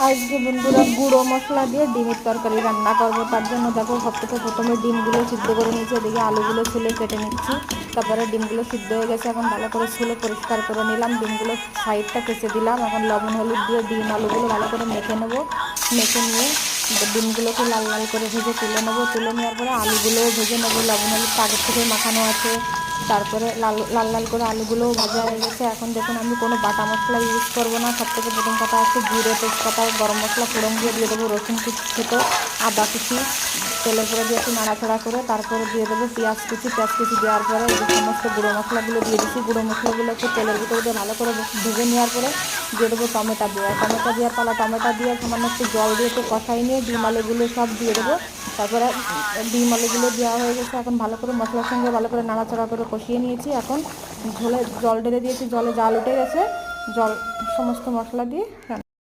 আজকে বন্ধুরা গুঁড়ো মশলা দিয়ে ডিমের তরকারি রান্না করব। তার জন্য দেখো সবথেকে প্রথমে ডিমগুলো সিদ্ধ করে নিয়েছি, এদিকে আলুগুলো ছুলে কেটে নিচ্ছি। তারপরে ডিমগুলো সিদ্ধ হয়ে গেছে, এখন ভালো করে ছুলে পরিষ্কার করে নিলাম। ডিমগুলো সাইডটা কেচে দিলাম। এখন লবণ হলুদ দিয়ে ডিম আলুগুলো ভালো করে মেখে নেবো। মেখে নিয়ে ডিমগুলোকে লাল লাল করে ভেজে তুলে নেবো। তুলে নেওয়ার পরে আলুগুলোও ভেজে নেবো। লবণ হলুদ আগের থেকে মাখানো আছে। তারপরে লাল লাল লাল করে আলুগুলোও ভাজা হয়ে গেছে। এখন দেখুন আমি কোনো বাটা মশলা ইউজ করবো না। সব থেকে প্রথম কথা আছে জিরে তেজপাতা গরম মশলা ফোড়ন দিয়ে দেবো রসুন কুচি ছোটো, আদা কুচি তেলের পরে দিয়ে একটু নাড়াচাড়া করে তারপরে দিয়ে দেবো পেঁয়াজ কুচি দেওয়ার পরে এই যে সমস্ত গুঁড়ো মশলাগুলো দিয়ে দিচ্ছি। গুঁড়ো মশলাগুলো একটু তেলের ভিতরে দিয়ে ভালো করে ভেজে নেওয়ার পরে দিয়ে দেবো টমেটো দেওয়ার পালা। টমেটো দিয়ে সামান্য একটু জল দিয়ে একটু কষাই নিয়ে ডিম আলুগুলো সব দিয়ে দেবো। তারপরে ডিম আলুগুলো দেওয়া হয়ে গেছে। এখন ভালো করে মশলার সঙ্গে ভালো করে নাড়াচাড়া করে কষিয়ে নিয়েছি। এখন ঝোলে জল ঢেলে দিয়েছি, জলে জাল উঠে গেছে। জল সমস্ত মশলা দিয়ে